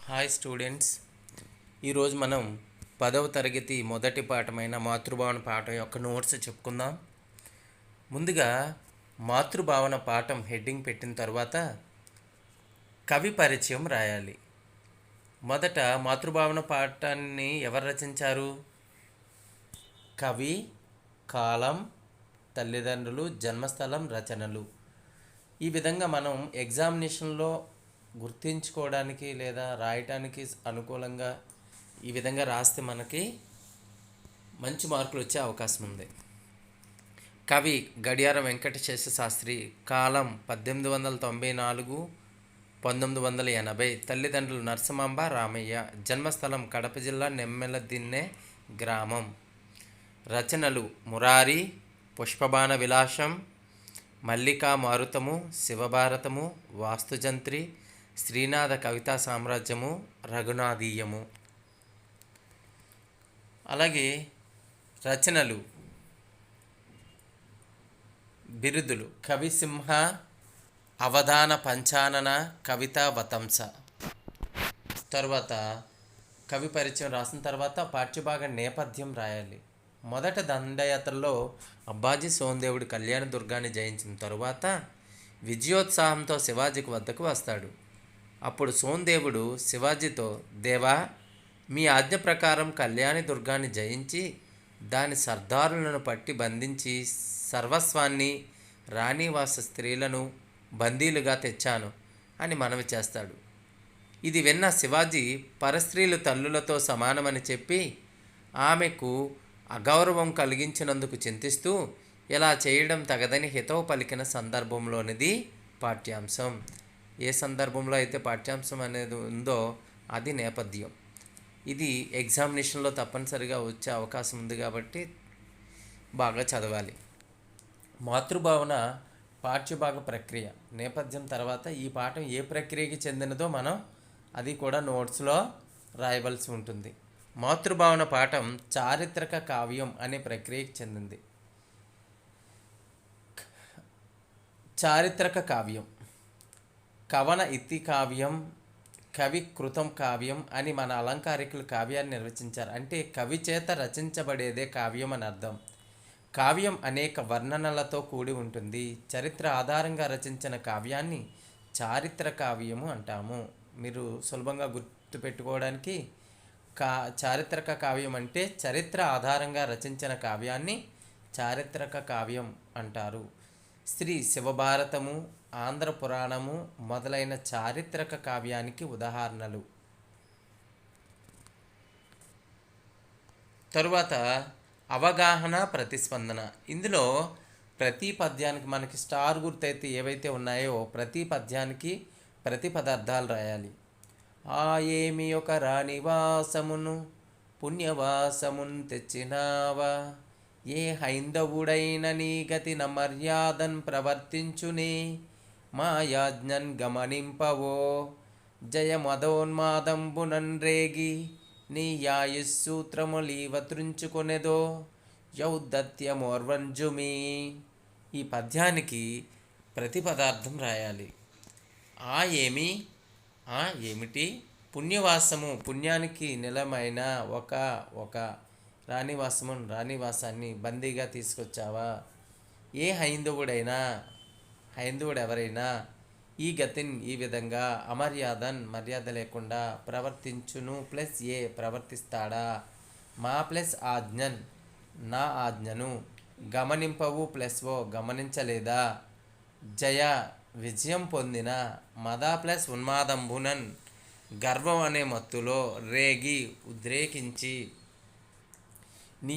Hi students, ఈరోజు మనం 10వ తరగతి మొదటి పాఠమైన మాతృభావన పాఠం యొక్క నోట్స్ చెప్పుకుందాం. ముందుగా మాతృభావన పాఠం హెడ్డింగ్ పెట్టిన తర్వాత కవి పరిచయం రాయాలి. మొదట మాతృభావన పాఠాన్ని ఎవరు రచించారు? కవి, కాలం, తల్లిదండ్రులు, జన్మస్థలం, రచనలు. ఈ విధంగా మనం ఎగ్జామినేషన్లో గుర్తించుకోవడానికి లేదా రాయటానికి అనుకూలంగా ఈ విధంగా రాస్తే మనకి మంచి మార్కులు వచ్చే అవకాశం ఉంది. కవి గడియారం వెంకటశేష శాస్త్రి, కాలం 1894 1980, తల్లిదండ్రులు నరసమాంబ రామయ్య, జన్మస్థలం కడప జిల్లా నెమ్మెలదిన్నె గ్రామం, రచనలు మురారి, పుష్పబాణ విలాసం, మల్లికా మారుతము, శివభారతము, వాస్తుజంత్రి, శ్రీనాథ కవితా సామ్రాజ్యము, రఘునాథీయము. అలాగే రచనలు బిరుదులు కవిసింహ, అవధాన పంచానన, కవితా వతంస. తర్వాత కవి పరిచయం రాసిన తర్వాత పాఠ్యభాగ నేపథ్యం రాయాలి. మొదట దండయాత్రలో అబ్బాజీ సోందేవుడు కళ్యాణదుర్గాన్ని జయించిన తరువాత విజయోత్సాహంతో శివాజీకి వద్దకు వస్తాడు. అప్పుడు సోందేవుడు శివాజీతో, దేవా, మీ ఆజ్ఞ ప్రకారం కళ్యాణి దుర్గాన్ని జయించి దాని సర్దారులను పట్టి బంధించి సర్వస్వాన్ని, రాణివాస స్త్రీలను బందీలుగా తెచ్చాను అని మనవి చేస్తాడు. ఇది విన్న శివాజీ పరస్త్రీలు తల్లులతో సమానమని చెప్పి ఆమెకు అగౌరవం కలిగించినందుకు చింతిస్తూ ఇలా చేయడం తగదని హితవు పలికిన సందర్భంలోనిది పాఠ్యాంశం. ఏ సందర్భంలో అయితే పాఠ్యాంశం అనేది ఉందో అది నేపథ్యం. ఇది ఎగ్జామినేషన్లో తప్పనిసరిగా వచ్చే అవకాశం ఉంది కాబట్టి బాగా చదవాలి. మాతృభావన పాఠ్యభాగ ప్రక్రియ నేపథ్యం తర్వాత ఈ పాఠం ఏ ప్రక్రియకి చెందినదో మనం అది కూడా నోట్స్లో రాయవలసి ఉంటుంది. మాతృభావన పాఠం చారిత్రక కావ్యం అనే ప్రక్రియకి చెందింది. చారిత్రక కావ్యం, కవన ఇతి కావ్యం, కవి కృతం కావ్యం అని మన అలంకారికులు కావ్యాన్ని నిర్వచించారు. అంటే కవి చేత రచించబడేదే కావ్యం అని అర్థం. కావ్యం అనేక వర్ణనలతో కూడి ఉంటుంది. చరిత్ర ఆధారంగా రచించిన కావ్యాన్ని చారిత్ర కావ్యము అంటాము. మీరు సులభంగా గుర్తుపెట్టుకోవడానికి చారిత్రక కావ్యం అంటే చరిత్ర ఆధారంగా రచించిన కావ్యాన్ని చారిత్రక కావ్యం అంటారు. శ్రీ శివభారతము, ఆంధ్ర పురాణము మొదలైన చారిత్రక కావ్యానికి ఉదాహరణలు. తరువాత అవగాహన, ప్రతిస్పందన. ఇందులో ప్రతి పద్యానికి మనకి స్టార్ గుర్తయితే ఏవైతే ఉన్నాయో ప్రతి పద్యానికి ప్రతిపదార్థాలు రాయాలి. ఆ ఏమి ఒక రాణివాసమును పుణ్యవాసమున్ తెచ్చినావా, ఏ హైందవుడైన నీ గతిన మర్యాదన్ ప్రవర్తించునే, మా యాజ్ఞన్ గమనింపవో, జయ మదోన్మాదంబునన్ రేగి నీ యాయుస్సూత్రములీవతృంచుకొనెదో యౌదత్యమోర్వంజుమి. ఈ పద్యానికి ప్రతిపదార్థం రాయాలి. ఆ ఏమి, ఆ ఏమిటి, పుణ్యవాసము పుణ్యానికి నిలమైన ఒక రాణివాసము రాణివాసాన్ని బందీగా తీసుకొచ్చావా, ఏ హైందవుడు ఎవరైనా ఈ గతిని ఈ విధంగా అమర్యాదన్ మర్యాద లేకుండా ప్రవర్తించును ప్లస్ ఏ ప్రవర్తిస్తాడా, మా ప్లస్ ఆజ్ఞన్ నా ఆజ్ఞను, గమనింపవు ప్లస్ ఓ గమనించలేదా, జయ విజయం పొందిన, మద ప్లస్ ఉన్మాదంబునన్ గర్వం అనే మత్తులో, రేగి ఉద్రేకించి, నీ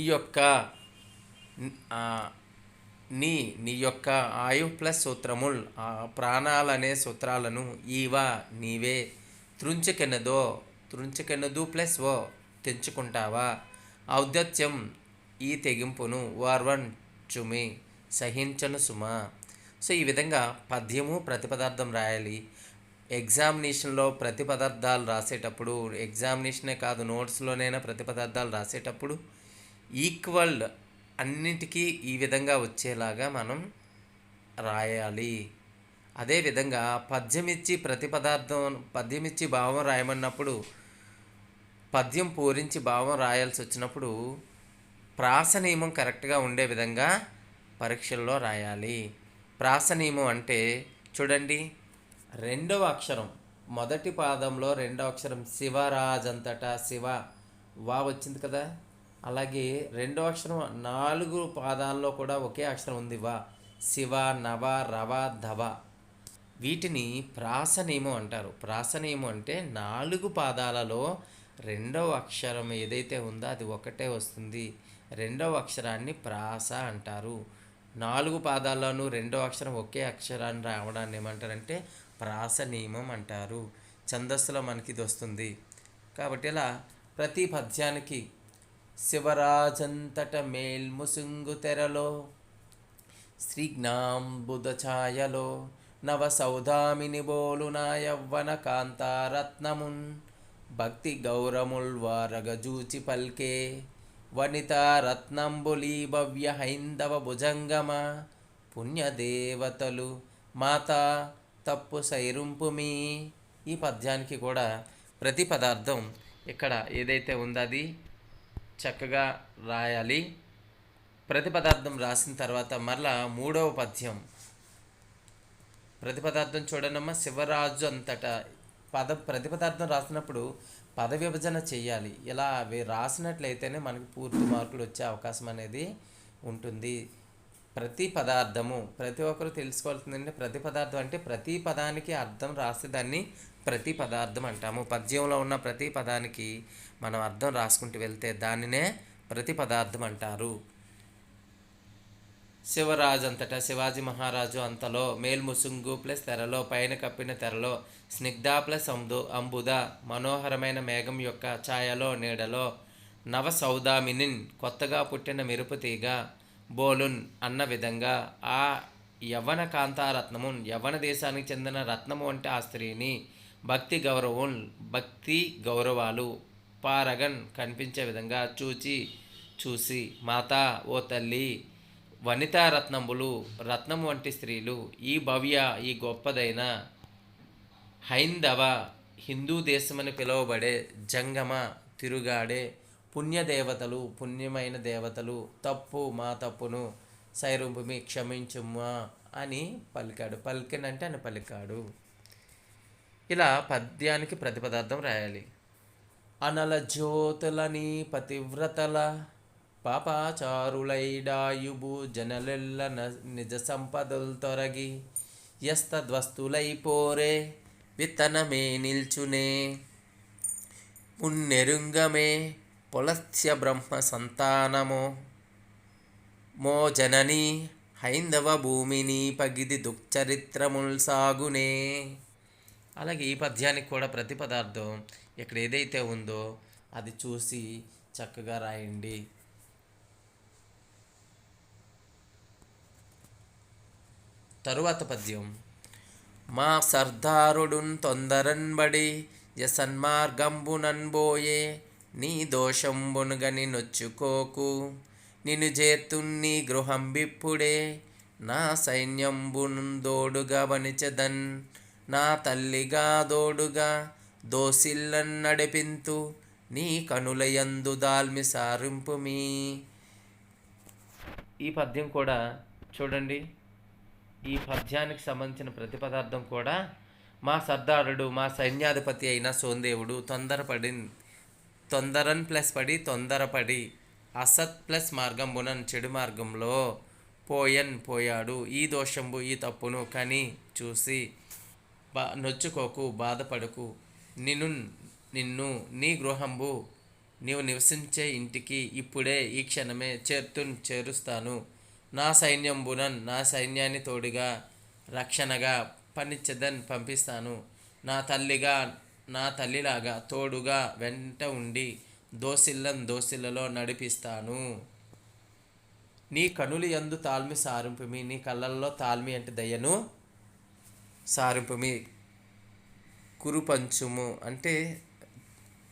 యొక్క ఆయు ప్లస్ సూత్రముల్ ప్రాణాలనే సూత్రాలను, ఈవా నీవే, త్రుంచుకెనదు ప్లస్ ఓ తెంచుకుంటావా, ఔద్ధత్యం ఈ తెగింపును, వార్వన్ చుమి సహించను సుమా. సో ఈ విధంగా పద్యము ప్రతిపదార్థం రాయాలి. ఎగ్జామినేషన్లో ప్రతిపదార్థాలు రాసేటప్పుడు, ఎగ్జామినేషనే కాదు నోట్స్లోనైనా ప్రతిపదార్థాలు రాసేటప్పుడు ఈక్వల్ అన్నింటికీ ఈ విధంగా వచ్చేలాగా మనం రాయాలి. అదేవిధంగా పద్యం ఇచ్చి భావం రాయమన్నప్పుడు, పద్యం పూరించి భావం రాయాల్సి వచ్చినప్పుడు ప్రాస నియమం కరెక్ట్గా ఉండే విధంగా పరీక్షల్లో రాయాలి. ప్రాస నియమం అంటే చూడండి, రెండవ అక్షరం మొదటి పాదంలో రెండవ అక్షరం శివరాజంతటా శివ వా వచ్చింది కదా. అలాగే రెండవ అక్షరం 4 పాదాల్లో కూడా ఒకే అక్షరం ఉంది వా. శివ, నవ, రవ, ధవ. వీటిని ప్రాస నియమం అంటారు. ప్రాస నియమం అంటే 4 పాదాలలో రెండవ అక్షరం ఏదైతే ఉందో అది ఒకటే వస్తుంది. రెండవ అక్షరాన్ని ప్రాస అంటారు. 4 పాదాల్లోనూ రెండవ అక్షరం ఒకే అక్షరాన్ని రావడాన్ని ఏమంటారంటే ప్రాస నియమం అంటారు. ఛందస్సులో మనకి ఇది వస్తుంది. కాబట్టి ఇలా ప్రతి పద్యానికి శివరాజంతట మేల్ముసుంగు తెరలో శ్రీజ్ఞాంబుద ఛాయలో నవ సౌదామిని బోలు నా యవ్వన కాంతారత్నమున్ భక్తి గౌరముల్ వారగజూచి పల్కే వనితా రత్నంబులీ భవ్య హైందవ భుజంగమ పుణ్యదేవతలు మాతా తప్పు సైరుంపుమి. ఈ పద్యానికి కూడా ప్రతి పదార్థం ఇక్కడ ఏదైతే ఉందో అది చక్కగా రాయాలి. ప్రతి పదార్థం రాసిన తర్వాత మరలా మూడవ పద్యం ప్రతి పదార్థం చూడనమ్మా. శివరాజు అంతటా ప్రతి పదార్థం రాసినప్పుడు పద విభజన చేయాలి. ఇలా అవి రాసినట్లయితేనే మనకి పూర్తి మార్కులు వచ్చే అవకాశం అనేది ఉంటుంది. ప్రతి పదార్థము ప్రతి ఒక్కరు తెలుసుకోవాల్సిందంటే ప్రతి పదార్థం అంటే ప్రతి పదానికి అర్థం రాసి దాన్ని ప్రతి పదార్థం అంటాము. పద్యంలో ఉన్న ప్రతి పదానికి మనం అర్థం రాసుకుంటూ వెళ్తే దానినే ప్రతి పదార్థం అంటారు. శివరాజు అంతటా శివాజీ మహారాజు అంతలో మేల్ముసుంగు ప్లస్ తెరలో పైన కప్పిన తెరలో స్నిగ్ధ ప్లస్ అంబుద మనోహరమైన మేఘం యొక్క ఛాయలో నీడలో నవ సౌదామినిన్ కొత్తగా పుట్టిన మెరుపు తీగ బోలున్ అన్న విధంగా ఆ యవ్వన కాంతారత్నమున్ యవ్వన దేశానికి చెందిన రత్నము అంటే ఆ స్త్రీని భక్తి గౌరవాలు పారగన్ కనిపించే విధంగా చూసి మాతా ఓ తల్లి వనితా రత్నములు రత్నము వంటి స్త్రీలు ఈ భవ్య ఈ గొప్పదైన హైందవ హిందూ దేశమని పిలువబడే జంగమ తిరుగాడే పుణ్యదేవతలు పుణ్యమైన దేవతలు తప్పు మా తప్పును సైరూపుమి క్షమించుమ్మా అని పలికాడు. పలికినంటే అని పలికాడు. ఇలా పద్యానికి ప్రతిపదార్థం రాయాలి. అనల జ్యోతులని పతివ్రతల పాపాచారులైడాయుబు జనలెల్ల నిజ సంపదలు తొరగి యస్తద్వస్తులైపోరే విత్తనమే నిల్చునే మున్నెరుంగమే పులస్య బ్రహ్మ సంతానమో మో జనని హైందవ భూమిని పగిది దుఃచరిత్రముల్ సాగునే. అలాగే ఈ పద్యానికి కూడా ప్రతి పదార్థం ఇక్కడ ఏదైతే ఉందో అది చూసి చక్కగా రాయండి. తరువాత పద్యం మా సర్దారుడున్ తొందరన్బడి యసన్మార్గంబునన్బోయే నీ దోషంబునుగని నొచ్చుకోకు నిన్ను చేతున్ని గృహంబిప్పుడే నా సైన్యంబునుదోడుగా వనిచెదన్ నా తల్లిగా దోడుగా దోసిల్లన్ నడిపింతు నీ కనులయందు దాల్మి సారింపుమి. ఈ పద్యం కూడా చూడండి. ఈ పద్యానికి సంబంధించిన ప్రతి పదార్థం కూడా మా సర్దారుడు మా సైన్యాధిపతి అయిన సోందేవుడు తొందరన్ ప్లస్ పడి తొందరపడి అసత్ ప్లస్ మార్గంబునన్ చెడు మార్గంలో పోయాడు ఈ దోషంబు ఈ తప్పును కని చూసి నొచ్చుకోకు బాధపడకు నిన్ను నీ గృహంబు నీవు నివసించే ఇంటికి ఇప్పుడే ఈ క్షణమే చేరుస్తాను నా సైన్యంబునన్ నా సైన్యాన్ని తోడుగా రక్షణగా పంపిస్తాను నా తల్లిలాగా తోడుగా వెంట ఉండి దోసిల్లలో నడిపిస్తాను. నీ కనులు యందు తాల్మి సారింపుమి నీ కళ్ళల్లో తాల్మి అంటే దయ్యను సారింపుమి కురుపంచుము అంటే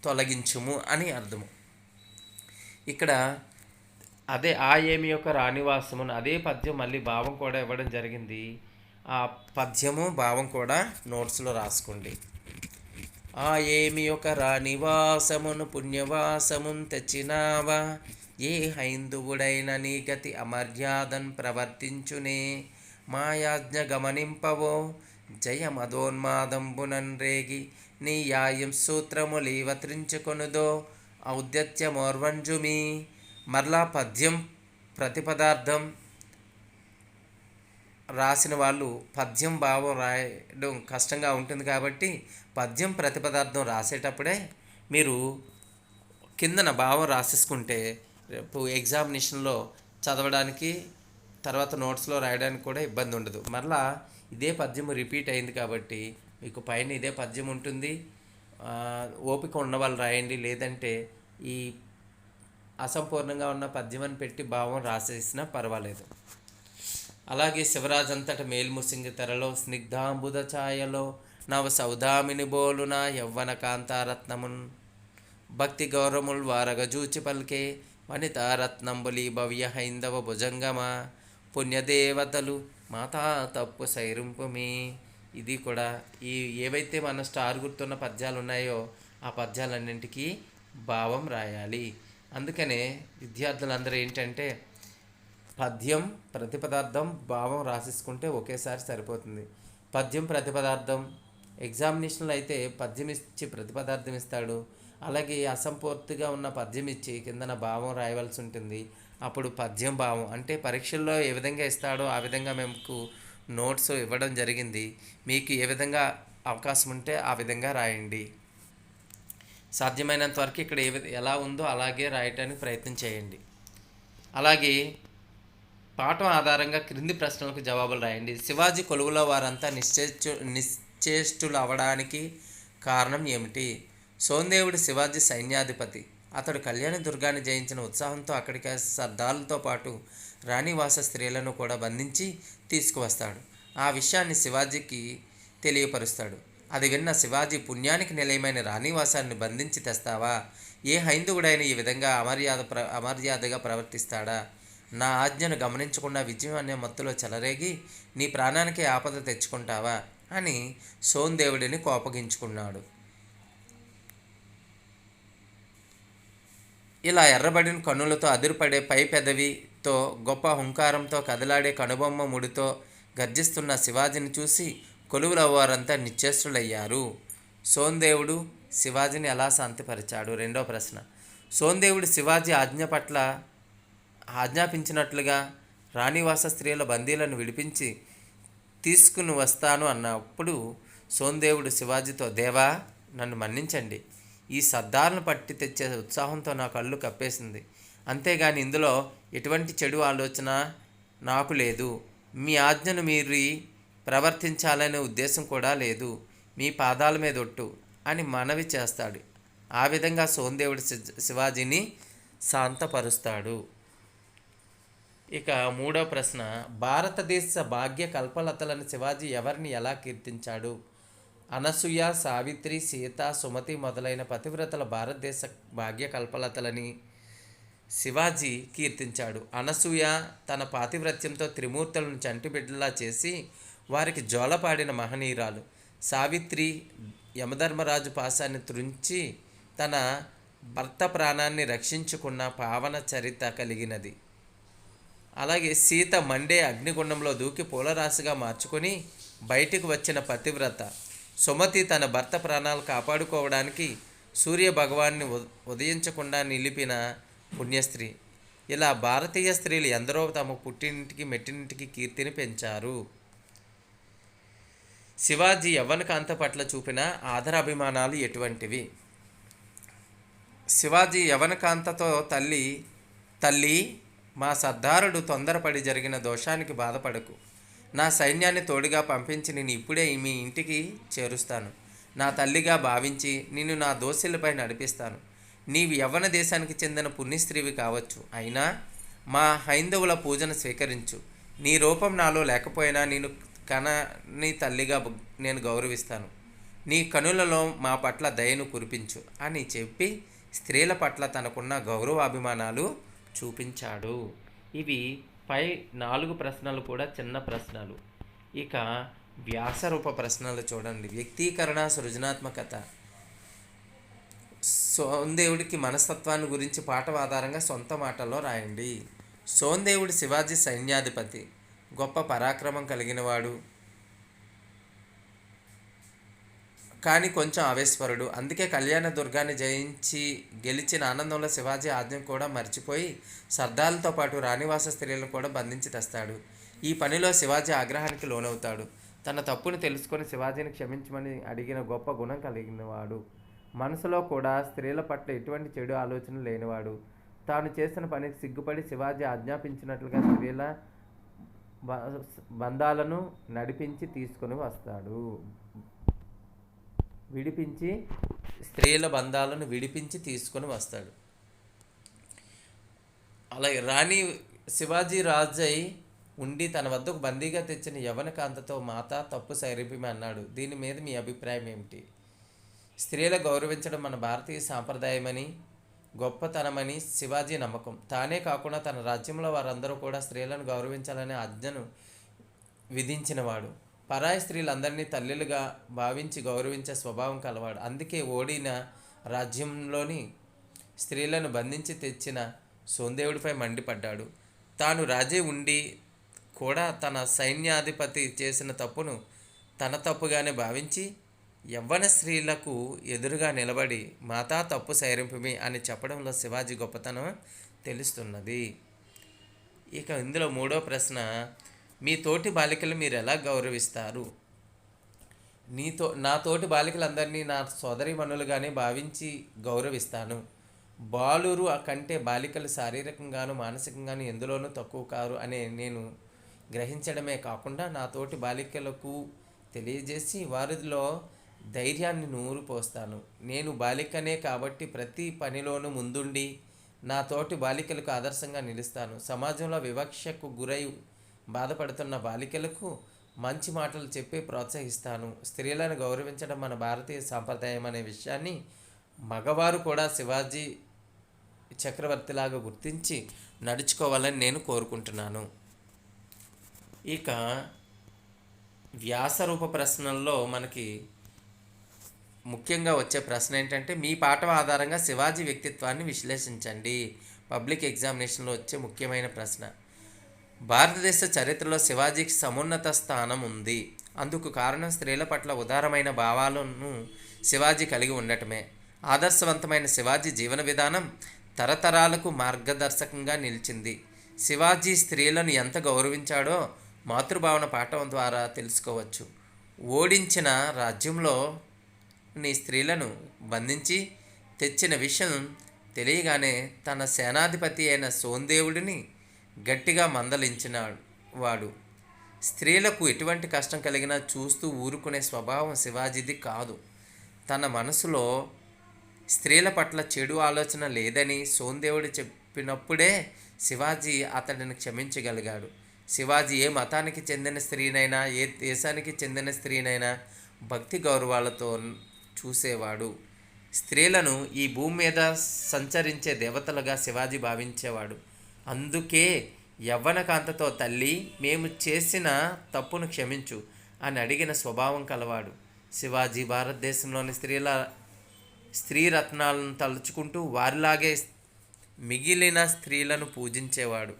తొలగించుము అని అర్థము. ఇక్కడ అదే ఆ ఏమి యొక్క రానివాసమును అదే పద్యం మళ్ళీ భావం కూడా ఇవ్వడం జరిగింది. ఆ పద్యము భావం కూడా నోట్స్లో రాసుకోండి. ఆ ఏమి ఒక రానివాసమును పుణ్యవాసమున్ తెచ్చినావా, ఏ హైందువుడైన నీ గతి అమర్యాదన్ ప్రవర్తించునే, మాయాజ్ఞ గమనింపవో జయ మదోన్మాదంబునన్ రేగి, నీ యాయం సూత్రములీవత్రించుకొనుదో ఔద్యత్యమోర్వంజుమి. మరలా పద్యం ప్రతిపదార్థం రాసిన వాళ్ళు పద్యం భావం రాయడం కష్టంగా ఉంటుంది కాబట్టి పద్యం ప్రతిపదార్థం రాసేటప్పుడే మీరు కిందన భావం రాసేసుకుంటే రేపు ఎగ్జామినేషన్లో చదవడానికి తర్వాత నోట్స్లో రాయడానికి కూడా ఇబ్బంది ఉండదు. మరలా ఇదే పద్యం రిపీట్ అయింది కాబట్టి మీకు పైన ఇదే పద్యం ఉంటుంది. ఓపిక ఉన్న వాళ్ళు రాయండి, లేదంటే ఈ అసంపూర్ణంగా ఉన్న పద్యం అని పెట్టి భావం రాసేసినా పర్వాలేదు. అలాగే శివరాజంతట మేల్ముసింగి తెరలో స్నిగ్ధాంబుద ఛాయలో నవ సౌదామిని బోలున యవ్వన కాంతారత్నమున్ భక్తి గౌరముల్ వారగజూచి పల్కే వనితారత్నంబులి భవ్య హైందవ భుజంగమా పుణ్యదేవతలు మాతా తప్పు సైరింపుమి. ఇది కూడా ఈ ఏవైతే మన స్టార్ గుర్తున్న పద్యాలు ఉన్నాయో ఆ పద్యాలన్నింటికీ భావం రాయాలి. అందుకనే విద్యార్థులందరూ ఏంటంటే పద్యం ప్రతిపదార్థం భావం రాసేసుకుంటే ఒకేసారి సరిపోతుంది. పద్యం ప్రతిపదార్థం ఎగ్జామినేషన్లో అయితే పద్యం ఇచ్చి ప్రతిపదార్థం ఇస్తాడు, అలాగే అసంపూర్తిగా ఉన్న పద్యం ఇచ్చి కిందన భావం రాయవలసి ఉంటుంది. అప్పుడు పద్యం భావం అంటే పరీక్షల్లో ఏ విధంగా ఇస్తాడో ఆ విధంగా మేము నోట్స్ ఇవ్వడం జరిగింది. మీకు ఏ విధంగా అవకాశం ఉంటే ఆ విధంగా రాయండి. సాధ్యమైనంత వరకు ఇక్కడ ఎలా ఉందో అలాగే రాయటానికి ప్రయత్నం చేయండి. అలాగే పాఠం ఆధారంగా క్రింది ప్రశ్నలకు జవాబులు రాయండి. శివాజీ కొలువులో వారంతా నిశ్చేష్టులు అవడానికి కారణం ఏమిటి? సోందేవుడు శివాజీ సైన్యాధిపతి. అతడు కళ్యాణదుర్గాన్ని జయించిన ఉత్సాహంతో అక్కడికి సర్దార్లతో పాటు రాణివాస స్త్రీలను కూడా బంధించి తీసుకువస్తాడు. ఆ విషయాన్ని శివాజీకి తెలియపరుస్తాడు. అది విన్న శివాజీ పుణ్యానికి నిలయమైన రాణివాసాన్ని బంధించి తెస్తావా? ఏ హైందువుడైన ఈ విధంగా అమర్యాదగా ప్రవర్తిస్తాడా? నా ఆజ్ఞను గమనించకుండా విజయం అనే మత్తులో చెలరేగి నీ ప్రాణానికి ఆపద తెచ్చుకుంటావా అని సోందేవుడిని కోపగించుకున్నాడు. ఇలా ఎర్రబడిన కన్నులతో అదిరిపడే పై పెదవితో గొప్ప హుంకారంతో కదలాడే కనుబొమ్మ ముడితో గర్జిస్తున్న శివాజీని చూసి కొలువులో వారంతా నిశ్చేష్టులయ్యారు. సోందేవుడు శివాజీని ఎలా శాంతిపరిచాడు? రెండో ప్రశ్న. సోందేవుడు శివాజీ ఆజ్ఞాపించినట్లుగా రాణివాస స్త్రీల బందీలను విడిపించి తీసుకుని వస్తాను అన్నప్పుడు సోందేవుడు శివాజీతో, దేవా నన్ను మన్నించండి, ఈ సర్దార్ను పట్టి తెచ్చే ఉత్సాహంతో నా కళ్ళు కప్పేసింది, అంతేగాని ఇందులో ఎటువంటి చెడు ఆలోచన నాకు లేదు. మీ ఆజ్ఞను మీరి ప్రవర్తించాలనే ఉద్దేశం కూడా లేదు. మీ పాదాల మీద ఒట్టు అని మనవి చేస్తాడు. ఆ విధంగా సోందేవుడు శివాజీని శాంతపరుస్తాడు. ఇక మూడవ ప్రశ్న. భారతదేశ భాగ్య కల్పలతలను శివాజీ ఎవరిని ఎలా కీర్తించాడు? అనసూయ, సావిత్రి, సీత, సుమతి మొదలైన పతివ్రతల భారతదేశ భాగ్య కల్పలతలని శివాజీ కీర్తించాడు. అనసూయ తన పాతివ్రత్యంతో త్రిమూర్తులను చంటిబిడ్డలా చేసి వారికి జోలపాడిన మహనీయురాలు. సావిత్రి యమధర్మరాజు పాశాన్ని త్రుంచి తన భర్త ప్రాణాన్ని రక్షించుకున్న పావన చరిత కలిగినది. అలాగే సీత మండే అగ్నిగుండంలో దూకి పూలరాశిగా మార్చుకొని బయటికి వచ్చిన పతివ్రత. సుమతి తన భర్త ప్రాణాలు కాపాడుకోవడానికి సూర్య భగవాన్ని ఉదయించకుండా నిలిపిన పుణ్యస్త్రీ. ఇలా భారతీయ స్త్రీలు ఎందరో తమ పుట్టినింటికి మెట్టినింటికి కీర్తిని పెంచారు. శివాజీ యవ్వనకాంత పట్ల చూపిన ఆదరాభిమానాలు ఎటువంటివి? శివాజీ యవ్వనకాంతతో తల్లి మా సర్దారుడు తొందరపడి జరిగిన దోషానికి బాధపడకు. నా సైన్యాన్ని తోడుగా పంపించి నేను ఇప్పుడే మీ ఇంటికి చేరుస్తాను. నా తల్లిగా భావించి నిన్ను నా దోసిలపై నడిపిస్తాను. నీవు యవ్వన దేశానికి చెందిన పుణ్యస్త్రీవి కావచ్చు, అయినా మా హైందవుల పూజను స్వీకరించు. నీ రూపం నాలో లేకపోయినా నేను కనని తల్లిగా నేను గౌరవిస్తాను. నీ కనులలో మా పట్ల దయను కురిపించు అని చెప్పి స్త్రీల పట్ల తనకున్న గౌరవాభిమానాలు చూపించాడు. ఇవి పై 4 ప్రశ్నలు కూడా చిన్న ప్రశ్నలు. ఇక వ్యాసరూప ప్రశ్నలు చూడండి. వ్యక్తీకరణ, సృజనాత్మకత. సోందేవుడికి మనస్తత్వాన్ని గురించి పాఠం ఆధారంగా సొంత మాటల్లో రాయండి. సోందేవుడు శివాజీ సైన్యాధిపతి, గొప్ప పరాక్రమం కలిగినవాడు, కానీ కొంచెం ఆవేశ్వరుడు. అందుకే కళ్యాణ దుర్గాన్ని జయించి గెలిచిన ఆనందంలో శివాజీ ఆజ్ఞను కూడా మర్చిపోయి సర్దాలతో పాటు రాణివాస స్త్రీలను కూడా బంధించి తెస్తాడు. ఈ పనిలో శివాజీ ఆగ్రహానికి లోనవుతాడు. తన తప్పును తెలుసుకొని శివాజీని క్షమించమని అడిగిన గొప్ప గుణం కలిగినవాడు. మనసులో కూడా స్త్రీల పట్ల ఎటువంటి చెడు ఆలోచన లేనివాడు. తాను చేసిన పనికి సిగ్గుపడి శివాజీ ఆజ్ఞాపించినట్లుగా స్త్రీల బంధాలను నడిపించి తీసుకొని వస్తాడు. స్త్రీల బంధాలను విడిపించి తీసుకొని వస్తాడు. అలాగే రాణి శివాజీ రాజై ఉండి తన వద్దకు బందీగా తెచ్చిన యవన కాంతతో మాత తప్పు సైరిపిమి అన్నాడు. దీని మీద మీ అభిప్రాయం ఏమిటి? స్త్రీలను గౌరవించడం మన భారతీయ సాంప్రదాయమని, గొప్పతనమని శివాజీ నమ్మకం. తానే కాకుండా తన రాజ్యంలో వారందరూ కూడా స్త్రీలను గౌరవించాలనే ఆజ్ఞను విధించినవాడు. పరాయి స్త్రీలందరినీ తల్లులుగా భావించి గౌరవించే స్వభావం కలవాడు. అందుకే ఓడిన రాజ్యంలోని స్త్రీలను బంధించి తెచ్చిన సోందేవుడిపై మండిపడ్డాడు. తాను రాజే ఉండి కూడా తన సైన్యాధిపతి చేసిన తప్పును తన తప్పుగానే భావించి యవ్వన స్త్రీలకు ఎదురుగా నిలబడి మాతా తప్పు సైరింపుమి అని చెప్పడంలో శివాజీ గొప్పతనం తెలుస్తున్నది. ఇక ఇందులో మూడో ప్రశ్న, మీ తోటి బాలికలు మీరు ఎలా గౌరవిస్తారు? నా తోటి బాలికలందరినీ నా సోదరీమణులుగానే భావించి గౌరవిస్తాను. బాలురు కంటే బాలికలు శారీరకంగాను మానసికంగాను ఎందులోనూ తక్కువ కారు అనే నేను గ్రహించడమే కాకుండా నా తోటి బాలికలకు తెలియజేసి వారిలో ధైర్యాన్ని నూరు పోస్తాను. నేను బాలికనే కాబట్టి ప్రతి పనిలోనూ ముందుండి నా తోటి బాలికలకు ఆదర్శంగా నిలుస్తాను. సమాజంలో వివక్షకు గురై బాధపడుతున్న బాలికలకు మంచి మాటలు చెప్పి ప్రోత్సహిస్తాను. స్త్రీలను గౌరవించడం మన భారతీయ సాంప్రదాయం అనే విషయాన్ని మగవారు కూడా శివాజీ చక్రవర్తిలాగా గుర్తించి నడుచుకోవాలని నేను కోరుకుంటున్నాను. ఇక వ్యాసరూప ప్రశ్నల్లో మనకి ముఖ్యంగా వచ్చే ప్రశ్న ఏంటంటే, మీ పాఠం ఆధారంగా శివాజీ వ్యక్తిత్వాన్ని విశ్లేషించండి. పబ్లిక్ ఎగ్జామినేషన్లో వచ్చే ముఖ్యమైన ప్రశ్న. భారతదేశ చరిత్రలో శివాజీకి సమున్నత స్థానం ఉంది. అందుకు కారణం స్త్రీల పట్ల ఉదారమైన భావాలను శివాజీ కలిగి ఉండటమే. ఆదర్శవంతమైన శివాజీ జీవన విధానం తరతరాలకు మార్గదర్శకంగా నిలిచింది. శివాజీ స్త్రీలను ఎంత గౌరవించాడో మాతృభావన పాఠం ద్వారా తెలుసుకోవచ్చు. ఓడించిన రాజ్యంలో స్త్రీలను బంధించి తెచ్చిన విషయం తెలియగానే తన సేనాధిపతి అయిన సోందేవుడిని గట్టిగా మందలించిన వాడు. స్త్రీలకు ఎటువంటి కష్టం కలిగినా చూస్తూ ఊరుకునే స్వభావం శివాజీది కాదు. తన మనసులో స్త్రీల పట్ల చెడు ఆలోచన లేదని సోందేవుడు చెప్పినప్పుడే శివాజీ అతడిని క్షమించగలిగాడు. శివాజీ ఏ మతానికి చెందిన స్త్రీనైనా, ఏ దేశానికి చెందిన స్త్రీనైనా భక్తి గౌరవాలతో చూసేవాడు. స్త్రీలను ఈ భూమి మీద సంచరించే దేవతలుగా శివాజీ భావించేవాడు. అందుకే యవ్వనకాంతతో తల్లి, మేము చేసిన తప్పును క్షమించు అని అడిగిన స్వభావం కలవాడు. శివాజీ భారతదేశంలోని స్త్రీరత్నాలను తలుచుకుంటూ వారిలాగే మిగిలిన స్త్రీలను పూజించేవాడు.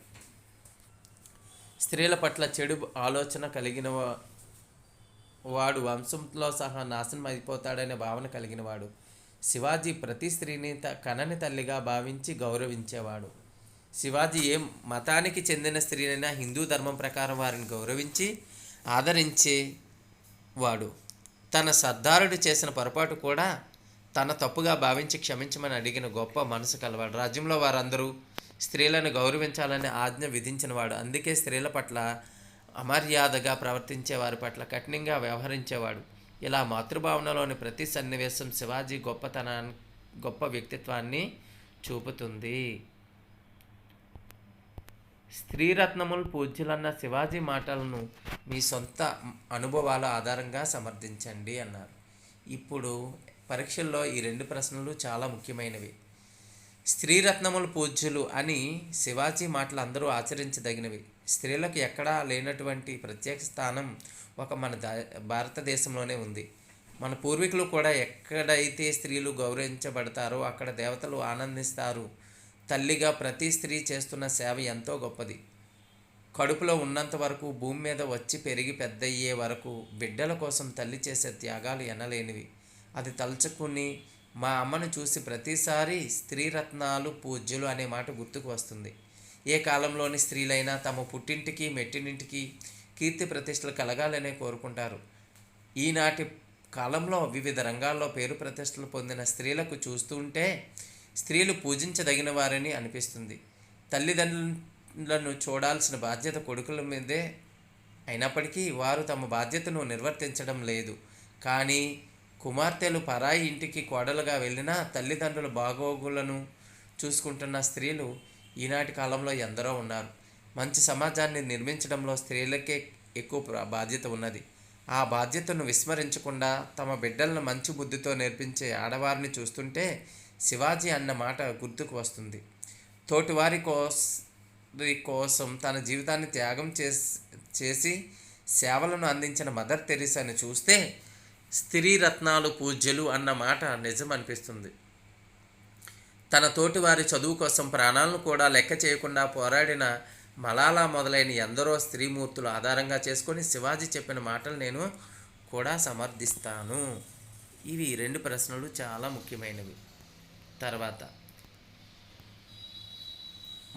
స్త్రీల పట్ల చెడు ఆలోచన కలిగిన వాడు వంశంలో సహా నాశనం అయిపోతాడనే భావన కలిగినవాడు. శివాజీ ప్రతి స్త్రీని కనని తల్లిగా భావించి గౌరవించేవాడు. శివాజీ ఏ మతానికి చెందిన స్త్రీనైనా హిందూ ధర్మం ప్రకారం వారిని గౌరవించి ఆదరించేవాడు. తన సర్దారుడు చేసిన పొరపాటు కూడా తన తప్పుగా భావించి క్షమించమని అడిగిన గొప్ప మనసు కలవాడు. రాజ్యంలో వారందరూ స్త్రీలను గౌరవించాలని ఆజ్ఞ విధించినవాడు. అందుకే స్త్రీల పట్ల అమర్యాదగా ప్రవర్తించే వారి పట్ల కఠినంగా వ్యవహరించేవాడు. ఇలా మాతృభావనలోని ప్రతి సన్నివేశం శివాజీ గొప్ప వ్యక్తిత్వాన్ని చూపుతుంది. స్త్రీరత్నములు పూజ్యులన్న శివాజీ మాటలను మీ సొంత అనుభవాల ఆధారంగా సమర్థించండి అన్నారు. ఇప్పుడు పరీక్షల్లో ఈ 2 ప్రశ్నలు చాలా ముఖ్యమైనవి. స్త్రీరత్నములు పూజ్యులు అని శివాజీ మాటలు అందరూ ఆచరించదగినవి. స్త్రీలకు ఎక్కడా లేనటువంటి ప్రత్యేక స్థానం ఒక మన భారతదేశంలోనే ఉంది. మన పూర్వీకులు కూడా ఎక్కడైతే స్త్రీలు గౌరవించబడతారో అక్కడ దేవతలు ఆనందిస్తారు. తల్లిగా ప్రతి స్త్రీ చేస్తున్న సేవ ఎంతో గొప్పది. కడుపులో ఉన్నంత వరకు, భూమి మీద వచ్చి పెరిగి పెద్దయ్యే వరకు బిడ్డల కోసం తల్లి చేసే త్యాగాలు ఎనలేనివి. అది తలుచుకుని మా అమ్మను చూసి ప్రతిసారి స్త్రీరత్నాలు పూజ్యులు అనే మాట గుర్తుకు వస్తుంది. ఏ కాలంలోని స్త్రీలైనా తమ పుట్టింటికి మెట్టినింటికి కీర్తి ప్రతిష్టలు కలగాలనే కోరుకుంటారు. ఈనాటి కాలంలో వివిధ రంగాల్లో పేరు ప్రతిష్టలు పొందిన స్త్రీలకు చూస్తుంటే స్త్రీలు పూజించదగిన వారని అనిపిస్తుంది. తల్లిదండ్రులను చూడాల్సిన బాధ్యత కొడుకుల మీదే అయినప్పటికీ వారు తమ బాధ్యతను నిర్వర్తించడం లేదు. కానీ కుమార్తెలు పరాయి ఇంటికి కోడలుగా వెళ్ళినా తల్లిదండ్రుల బాగోగులను చూసుకుంటున్న స్త్రీలు ఈనాటి కాలంలో ఎందరో ఉన్నారు. మంచి సమాజాన్ని నిర్మించడంలో స్త్రీలకే ఎక్కువ బాధ్యత ఉన్నది. ఆ బాధ్యతను విస్మరించకుండా తమ బిడ్డలను మంచి బుద్ధితో నేర్పించే ఆడవారిని చూస్తుంటే శివాజీ అన్న మాట గుర్తుకు వస్తుంది. తోటివారి కోసం తన జీవితాన్ని త్యాగం చేసి సేవలను అందించిన మదర్ తెరీసాని చూస్తే స్త్రీరత్నాలు పూజ్యులు అన్న మాట నిజం అనిపిస్తుంది. తన తోటివారి చదువు కోసం ప్రాణాలను కూడా లెక్క చేయకుండా పోరాడిన మలాలా మొదలైన ఎందరో స్త్రీమూర్తులు ఆధారంగా చేసుకొని శివాజీ చెప్పిన మాటలు నేను కూడా సమర్థిస్తాను. ఇవి 2 ప్రశ్నలు చాలా ముఖ్యమైనవి. తర్వాత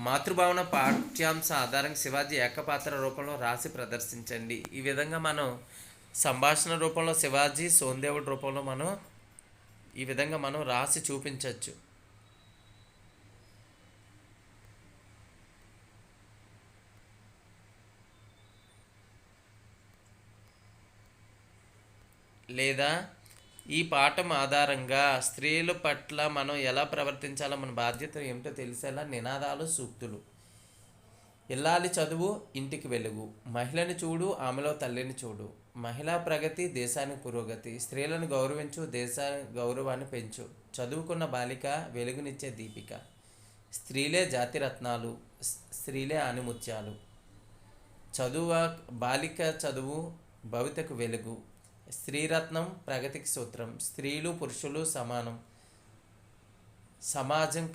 మాతృభావన పాఠ్యాంశ ఆధారంగా శివాజీ ఏకపాత్ర రూపంలో రాసి ప్రదర్శించండి. ఈ విధంగా మనం సంభాషణ రూపంలో శివాజీ, సోందేవుడి రూపంలో ఈ విధంగా మనం రాసి చూపించవచ్చు. లేదా ఈ పాఠం ఆధారంగా స్త్రీల పట్ల మనం ఎలా ప్రవర్తించాలో, మన బాధ్యత ఏమిటో తెలిసేలా నినాదాలు, సూక్తులు. ఇల్లాలి చదువు ఇంటికి వెలుగు, మహిళని చూడు ఆమెలో తల్లిని చూడు, మహిళా ప్రగతి దేశానికి పురోగతి, స్త్రీలను గౌరవించు దేశ గౌరవాన్ని పెంచు, చదువుకున్న బాలిక వెలుగునిచ్చే దీపిక, స్త్రీలే జాతిరత్నాలు, స్త్రీలే ఆనిముత్యాలు, బాలిక చదువు భవితకు వెలుగు, స్త్రీరత్నం ప్రగతికి సూత్రం, స్త్రీలు పురుషులు సమానం, సమాజం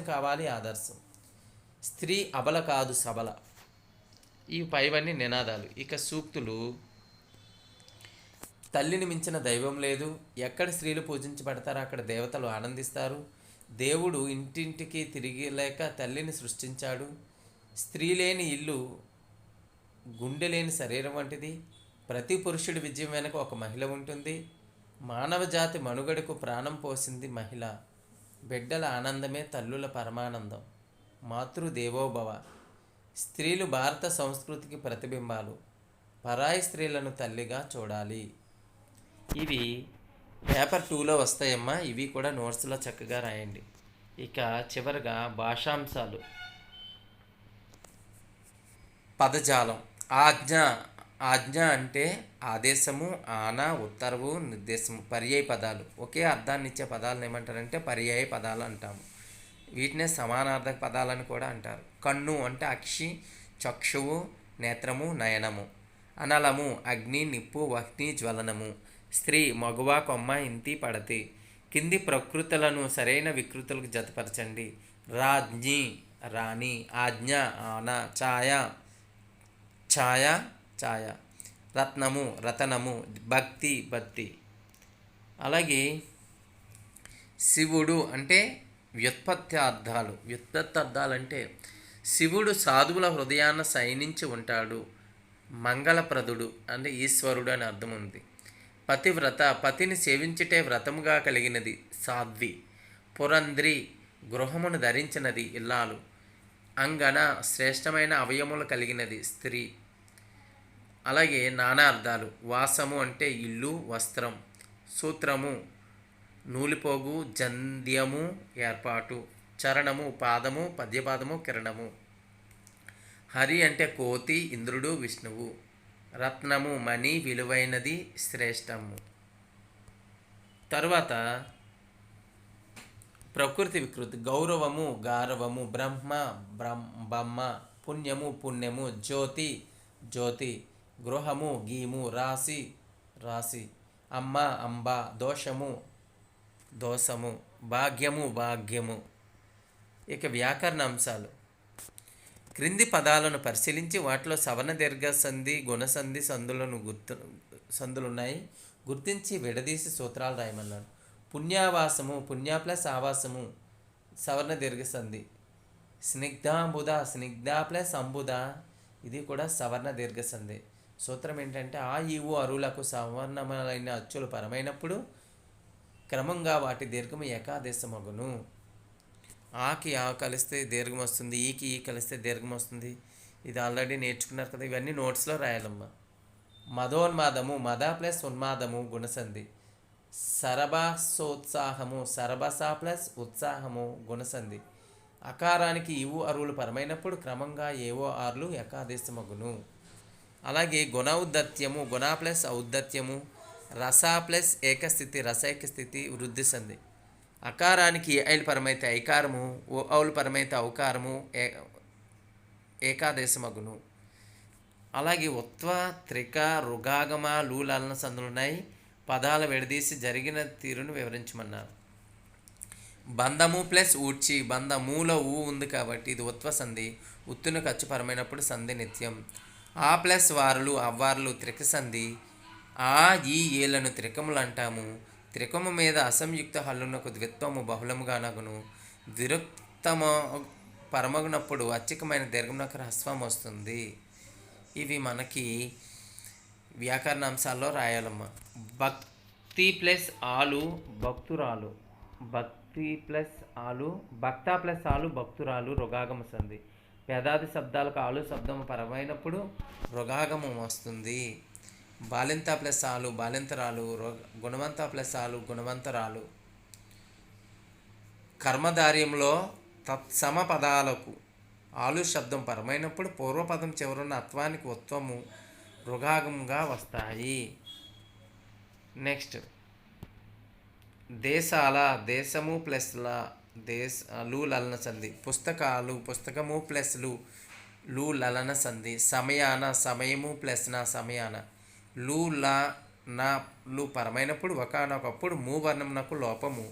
కావాలి ఆదర్శం, స్త్రీ అబల కాదు సబల. ఈ పైవన్నీ నినాదాలు. ఇక సూక్తులు. తల్లిని మించిన దైవం లేదు, ఎక్కడ స్త్రీలు పూజించబడతారో అక్కడ దేవతలు ఆనందిస్తారు, దేవుడు ఇంటింటికి తిరిగిలేక తల్లిని సృష్టించాడు, స్త్రీ లేని ఇల్లు గుండె లేని శరీరం వంటిది, ప్రతి పురుషుడి విజయం వెనుక ఒక మహిళ ఉంటుంది, మానవ జాతి మనుగడకు ప్రాణం పోసింది మహిళ, బిడ్డల ఆనందమే తల్లుల పరమానందం, మాతృదేవోభవ, స్త్రీలు భారత సంస్కృతికి ప్రతిబింబాలు, పరాయి స్త్రీలను తల్లిగా చూడాలి. ఇవి పేపర్ 2లో వస్తాయమ్మా. ఇవి కూడా నోట్స్లో చక్కగా రాయండి. ఇక చివరిగా భాషాంశాలు. పదజాలం. ఆజ్ఞ అంటే ఆదేశము, ఆన, ఉత్తర్వు, నిర్దేశము, పర్యాయ పదాలు. ఒకే అర్థాన్ని ఇచ్చే పదాలను ఏమంటారంటే పర్యాయ పదాలు అంటాము. వీటినే సమానార్థక పదాలని కూడా అంటారు. కన్ను అంటే అక్షి, చక్షువు, నేత్రము, నయనము. అనలము అగ్ని, నిప్పు, వహ్ని, జ్వలనము. స్త్రీ మగువ, కొమ్మ, ఇంతి, పడతి. కింది ప్రకృతులను సరైన వికృతులకు జతపరచండి. రాజ్ఞి రాణి, ఆజ్ఞ ఆన, ఛాయ, రత్నము రతనము, భక్తి భక్తి. అలాగే శివుడు అంటే వ్యుత్పత్తి అర్థాలు అంటే శివుడు సాధువుల హృదయాన్ని శయనించి ఉంటాడు. మంగళప్రదుడు అంటే ఈశ్వరుడు అని అర్థం ఉంది. పతివ్రత పతిని సేవించుటే వ్రతముగా కలిగినది సాధ్వి. పురంధ్రి గృహమును ధరించినది ఇల్లాలు. అంగన శ్రేష్టమైన అవయములు కలిగినది స్త్రీ. అలాగే నానార్థాలు. వాసము అంటే ఇల్లు, వస్త్రం. సూత్రము నూలిపోగు, జంధ్యము ఏర్పాటు. చరణము పాదము, పద్యపాదము, కిరణము. హరి అంటే కోతి, ఇంద్రుడు, విష్ణువు. రత్నము మణి, విలువైనది, శ్రేష్టము. తరువాత ప్రకృతి వికృతి. గౌరవము గారవము, బ్రహ్మ బమ్మ, పుణ్యము పుణ్యము, జ్యోతి జ్యోతి, గృహము గీము, రాశి రాశి, అమ్మ అంబ, దోషము దోషము, భాగ్యము భాగ్యము. ఇక వ్యాకరణ అంశాలు. క్రింది పదాలను పరిశీలించి వాటిలో సవర్ణ దీర్ఘ సంధి గుణసంధి సందులున్నాయి, గుర్తించి విడదీసి సూత్రాలు రాయమన్నాడు. పుణ్యావాసము, పుణ్య ప్లస్ ఆవాసము సవర్ణ దీర్ఘ సంధి. స్నిగ్ధాంబుద, స్నిగ్ధ ప్లస్ అంబుద, ఇది కూడా సవర్ణ దీర్ఘ సంధి. సూత్రం ఏంటంటే ఆ ఈవు అరువులకు సవర్ణమైన అచ్చులు పరమైనప్పుడు క్రమంగా వాటి దీర్ఘము ఏకాదేశమగును. ఆకి ఆ కలిస్తే దీర్ఘం వస్తుంది, ఈకి ఈ కలిస్తే దీర్ఘం వస్తుంది. ఇది ఆల్రెడీ నేర్చుకున్నారు కదా, ఇవన్నీ నోట్స్లో రాయాలమ్మా. మదోన్మాదము, మద ప్లస్ ఉన్మాదము గుణసంధి. సరభసోత్సాహము, సరభస ప్లస్ ఉత్సాహము గుణసంధి. అకారానికి ఇవు అరువులు పరమైనప్పుడు క్రమంగా ఏవో ఆర్లు ఏకాదేశమగును. అలాగే గుణ ఔద్ధత్యము, గుణ ప్లస్ ఔద్ధత్యము, రస ప్లస్ ఏకస్థితి, రసైక స్థితి వృద్ధి సంధి. అకారానికి ఐలు పరమైతే ఐకారము, ఔలు పరమైతే ఔకారము ఏకాదేశమగును. అలాగే ఉత్వ త్రిక రుగాగమ లూలన సందులున్నాయి, పదాల విడదీసి జరిగిన తీరును వివరించమన్నారు. బంధము ప్లస్ ఊడ్చి, బంధమూలో ఊ ఉంది కాబట్టి ఇది ఉత్వ సంధి, ఉత్తును ఖర్చుపరమైనప్పుడు సంధి నిత్యం. ఆ ప్లస్ వారులు అవ్వారులు త్రిక సంధి, ఆ ఈ ఏలను త్రికములు అంటాము. త్రికము మీద అసంయుక్త హల్లునకు ద్విత్వము బహుళముగా నగును. విరుక్తము పరమగునప్పుడు అచ్చికమైన దీర్ఘమునకు హ్రస్వం వస్తుంది. ఇవి మనకి వ్యాకరణ అంశాల్లో రాయాలమ్మ. భక్తి ప్లస్ ఆలు భక్తురాలు, భక్తి ప్లస్ ఆలు, భక్త ప్లస్ ఆలు భక్తురాలు రుగాగమ సంధి. పేదాది శబ్దాలకు ఆలు శబ్దము పరమైనప్పుడు రుగాగమం వస్తుంది. బాలింత ప్లస్ ఆలు బాలింతరాలు, గుణవంత ప్లస్ ఆలు గుణవంతరాలు. కర్మధార్యంలో తత్సమ పదాలకు ఆలు శబ్దం పరమైనప్పుడు పూర్వపదం చివరున్న అత్వానికి ఉత్వము రుగాగంగా వస్తాయి. నెక్స్ట్ దేశాల, దేశము ప్లస్ లు లలన సంధి. పుస్తకాలు, పుస్తకము ప్లస్ లు లలన సంధి. సమయాన, సమయము ప్లస్ నా సమయాన, లు నా లు పరమైనప్పుడు ఒకనొకప్పుడు మూవర్ణమునకు లోపము,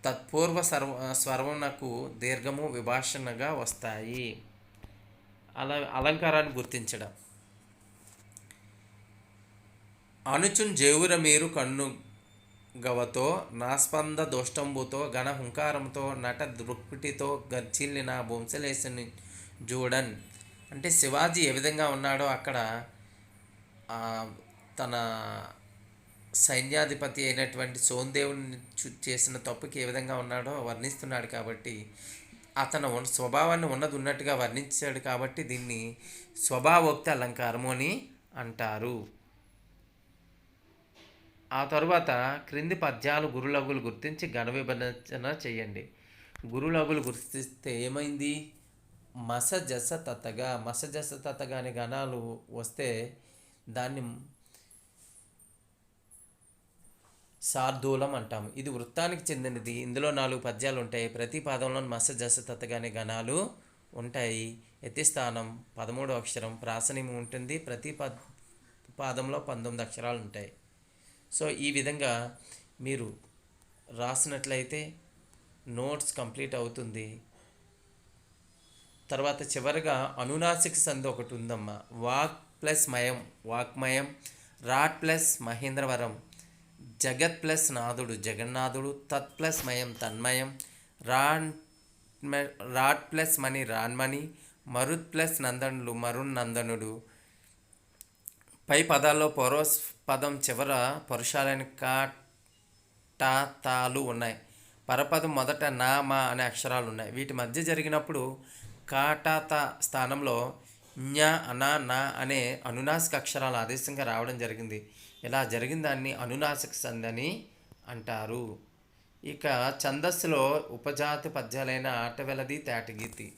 తత్పూర్వ స్వరమునకు దీర్ఘము విభాషణగా వస్తాయి. అలంకారాన్ని గుర్తించడం. అనుచున్ జేవుర మీరు కన్ను గవతో, నాస్పంద దోష్టంబుతో, గణ హుంకారంతో, నట దృక్పిటితో గర్చిల్లిన బొంసలేసుని జూడన్. అంటే శివాజీ ఏ విధంగా ఉన్నాడో అక్కడ తన సైన్యాధిపతి అయినటువంటి సోందేవుని చేసిన తప్పుకి ఏ విధంగా ఉన్నాడో వర్ణిస్తున్నాడు కాబట్టి, అతను స్వభావాన్ని ఉన్నది ఉన్నట్టుగా వర్ణించాడు కాబట్టి దీన్ని స్వభావోక్తి అలంకారము అని అంటారు. ఆ తరువాత క్రింది పద్యాలు గురులఘులు గుర్తించి ఘన విభజన చేయండి. గురులఘులు గుర్తిస్తే ఏమైంది? మస జస తతగా, మస జస తతగా అనే గణాలు వస్తే దాన్ని శార్దూలం అంటాము. ఇది వృత్తానికి చెందినది. ఇందులో 4 పద్యాలు ఉంటాయి. ప్రతి పాదంలో మస జస తతగా అనే గణాలు ఉంటాయి. యతిస్థానం 13వ అక్షరం, ప్రాసనిము ఉంటుంది. ప్రతి పాదంలో 19 అక్షరాలు ఉంటాయి. సో ఈ విధంగా మీరు రాసినట్లయితే నోట్స్ కంప్లీట్ అవుతుంది. తర్వాత చివరిగా అనునాసిక సంధి ఒకటి ఉందమ్మా. వాక్ ప్లస్ మయం వాక్మయం, రాట్ ప్లస్ మహేంద్రవరం, జగత్ ప్లస్ నాథుడు జగన్నాథుడు, తత్ ప్లస్ మయం తన్మయం, రాట్ ప్లస్ మణి రాన్మణి, మరుత్ ప్లస్ నందనుడు మరున్నందనుడు. పై పదాల్లో పూర్వ పదం చివర పరుషాలని తాలు ఉన్నాయి. పరపదం మొదట నా మా అనే అక్షరాలు ఉన్నాయి. వీటి మధ్య జరిగినప్పుడు కాటాత స్థానంలో ఞ అనా నా అనే అనునాసిక అక్షరాలు ఆదేశంగా రావడం జరిగింది. ఇలా జరిగిన దాన్ని అనునాసిక సంధి అని అంటారు. ఇక ఛందస్సులో ఉపజాతి పద్యాలైన ఆటవెలది తేటగీతి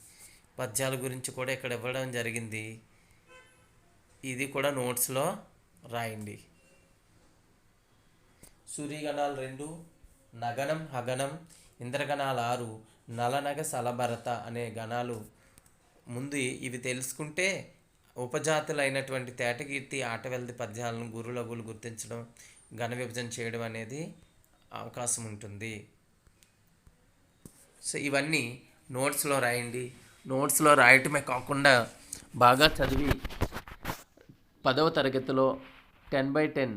పద్యాల గురించి కూడా ఇక్కడ ఇవ్వడం జరిగింది. ఇది కూడా నోట్స్లో రాయండి. సూర్యగణాలు 2, నగనం హగనం ఇంద్రగణాలు 6, నలనగ సలభరత అనే గణాలు. ముందు ఇవి తెలుసుకుంటే ఉపజాతులైనటువంటి తేటకీర్తి, ఆటవెల్ది పద్యాలను గురులఘులు గుర్తించడం, ఘన విభజన చేయడం అనేది అవకాశం ఉంటుంది. సో ఇవన్నీ నోట్స్లో రాయండి. నోట్స్లో రాయటమే కాకుండా బాగా చదివి 10వ తరగతిలో 10/10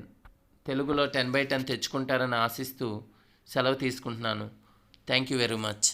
తెలుగులో 10/10 తెచ్చుకుంటారని ఆశిస్తూ సెలవు తీసుకుంటున్నాను. Thank you very much.